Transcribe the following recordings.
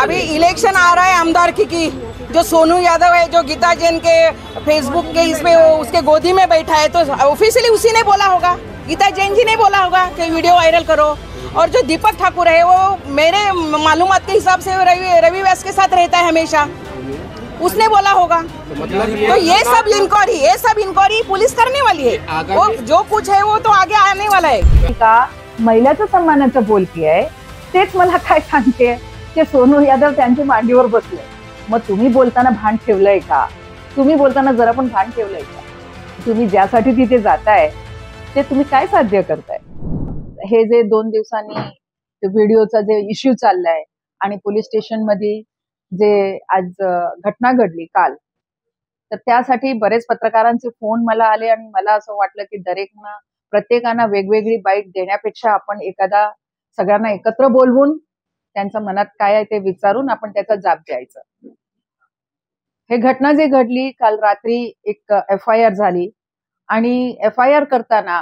अभी इलेक्शन आ रहा है आमदार की जो सोनू यादव है, जो गीता जैन के फेसबुक के इसमें वो उसके गोदी में बैठा है, तो ऑफिशियली उसी ने बोला होगा, गीता जैन जी ने बोला होगा कि वीडियो वायरल करो। और जो दीपक ठाकुर है वो मेरे मालूमात के हिसाब से रवि व्यास के साथ रहता है हमेशा, उसने बोला होगा। तो ये सब इंक्वायरी पुलिस करने वाली है, वो जो कुछ है वो तो आगे आने वाला है। का महिलाचं सन्मानाचं बोलती आहे, तेच मला काय सांगते की सोनू यादव त्यांच्या मांडीवर बसले। मग तुम्ही बोलताना भान ठेवलंय का? तुम्ही बोलताना जरा पण भान ठेवलंय का? तुम्ही ज्यासाठी तिथे जाताय ते तुम्ही काय साध्य करताय? हे जे 2 दिवसांनी व्हिडिओचा जे इश्यू चाललाय आणि पोलीस स्टेशन मध्ये जे आज घटना घडली काल, तर त्यासाठी बरेच पत्रकारांचे फोन मला आले आणि मला असं वाटलं की प्रत्येकांना वेगवेगळी बाईट देण्यापेक्षा आपण एखादा सगळ्यांना एकत्र बोलवून त्यांच्या मनात काय आहे ते विचारून आपण त्याचा जाब द्यायचा। हे घटना जे घडली काल रात्री एक FIR झाली आणि FIR करताना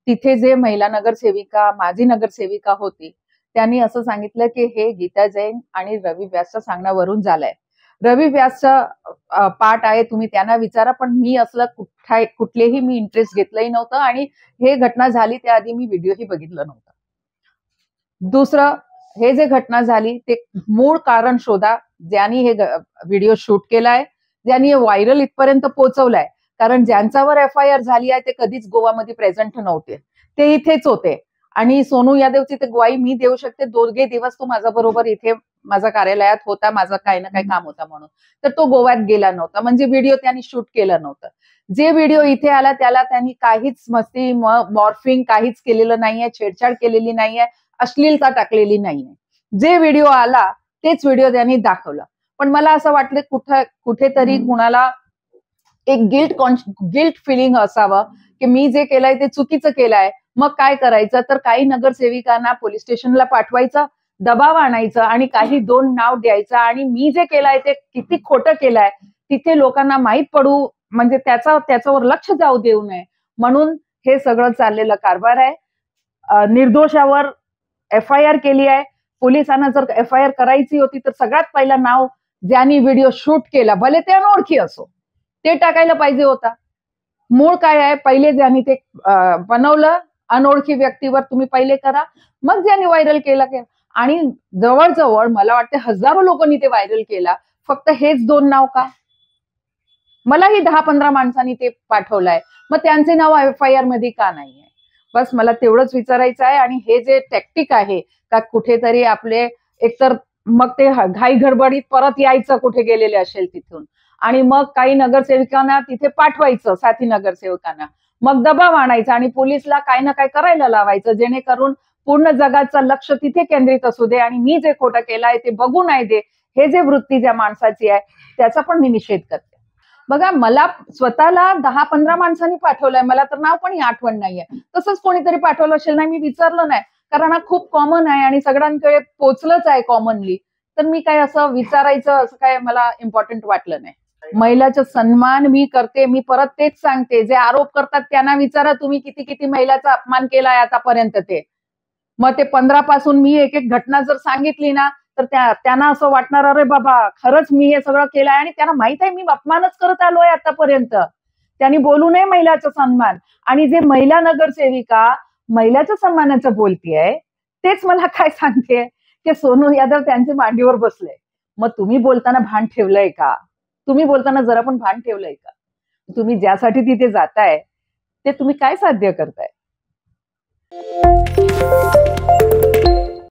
तिथे जे महिला नगरसेविका, माजी नगरसेविका होती, त्यांनी असं सांगितलं की हे गीता जैन आणि रवि व्यासच्या सांगण्यावरून झालंय। रवि व्यासचा पार्ट आहे, तुम्ही त्यांना विचारा, पण मी असलं कुठलेही मी इंटरेस्ट घेतलंही नव्हतं आणि हे घटना झाली त्याआधी मी व्हिडिओही बघितलं नव्हतं। दुसरं, हे जे घटना झाली ते मूळ कारण शोधा, ज्यांनी हे व्हिडिओ शूट केलाय, ज्यांनी व्हायरल इथपर्यंत पोहोचवलाय। कारण ज्यांच्यावर FIR झाली आहे ते कधीच गोवामध्ये प्रेझेंट नव्हते, ते इथेच होते आणि सोनू यादवची ते ग्वाही मी देऊ शकते। 2 दिवस तो माझ्या बरोबर इथे माझ्या कार्यालयात होता, माझं काही ना काही काम होतं म्हणून, तर तो गोव्यात गेला नव्हता, म्हणजे व्हिडिओ त्यांनी शूट केलं नव्हतं। जे व्हिडिओ इथे आला त्याला त्यांनी काहीच मस्ती मॉर्फिंग काहीच केलेलं नाहीये, छेडछाड केलेली नाहीये, अश्लीलता टाकलेली नाहीये। जे व्हिडिओ आला तेच व्हिडिओ त्यांनी दाखवला। पण मला असं वाटलं कुठेतरी कुणाला एक गिल्ट फिलिंग असावं की मी जे केलंय ते चुकीचं केलंय, मग काय करायचं, तर काही नगरसेविकांना पोलीस स्टेशनला पाठवायचं, दबाव आणायचा आणि काही 2 नाव द्यायचं आणि मी जे केलंय ते किती खोटं केलंय तिथे लोकांना माहित पडू, म्हणजे त्याच्यावर लक्ष जाऊ देऊ नये म्हणून हे सगळं चाललेलं कारभार आहे। निर्दोषावर FIR केली आहे। पोलिसांना जर FIR करायची होती तर सगळ्यात पहिला नाव ज्यांनी व्हिडिओ शूट केला, भले ते अनोळखी असो, ते टाकायला पाहिजे होता। मूळ काय आहे, पहिले ज्यांनी ते बनवलं अनोळखी व्यक्तीवर तुम्ही पहिले करा, मग ज्यांनी व्हायरल केला आणि जवळजवळ मला वाटतं हजारो लोकांनी ते व्हायरल केला, फक्त हेच 2 नाव का? मलाही 10-15 माणसांनी ते पाठवलंय, मग त्यांचे नाव FIR मध्ये का नाहीये? बस मला तेवढंच विचारायचं आहे। आणि हे जे टॅक्टिक आहे का कुठेतरी आपले एकतर मग ते घाई गडबडीत परत यायचं कुठे गेलेले असेल तिथून आणि मग काही नगरसेविकांना तिथे पाठवायचं, साथी नगरसेवकांना, मग दबाव आणायचा आणि पोलिसला काय ना काय करायला लावायचं, जेणेकरून पूर्ण जगाचं लक्ष तिथे केंद्रित असू दे आणि मी जे खोटं केलंय ते बघू नाही दे। हे जे वृत्ती ज्या माणसाची आहे त्याचा पण मी निषेध करते। बघा, मला स्वतःला 10-15 माणसांनी पाठवलंय, मला तर नाव पण आठवण नाहीये, तसंच कोणीतरी पाठवलं असेल, नाही मी विचारलं नाही, कारण हा खूप कॉमन आहे आणि सगळ्यांकडे पोचलंच आहे कॉमनली, तर मी काय असं विचारायचं असं काय मला इम्पॉर्टंट वाटलं नाही। महिलाचा सन्मान मी करते, मी परत तेच सांगते, जे आरोप करतात त्यांना विचारा तुम्ही किती महिलाचा अपमान केलाय आतापर्यंत ते। मग ते 15 पासून मी एक घटना जर सांगितली ना तर त्यांना असं वाटणार, अरे बाबा खरंच मी हे सगळं केलंय, आणि त्यांना माहित आहे मी अपमानच करत आलोय आतापर्यंत। त्यांनी बोलू नये महिलाचा सन्मान, आणि जे महिला नगरसेविका महिलाच्या सन्मानाचं बोलतीये तेच मला काय सांगते की सोनू यादव त्यांच्या मांडीवर बसले। मग तुम्ही बोलताना भान ठेवलंय का? तुम्ही बोलताना जरा पण भान ठेवलंय का? तुम्ही ज्यासाठी तिथे जाताय ते तुम्ही काय साध्य करताय?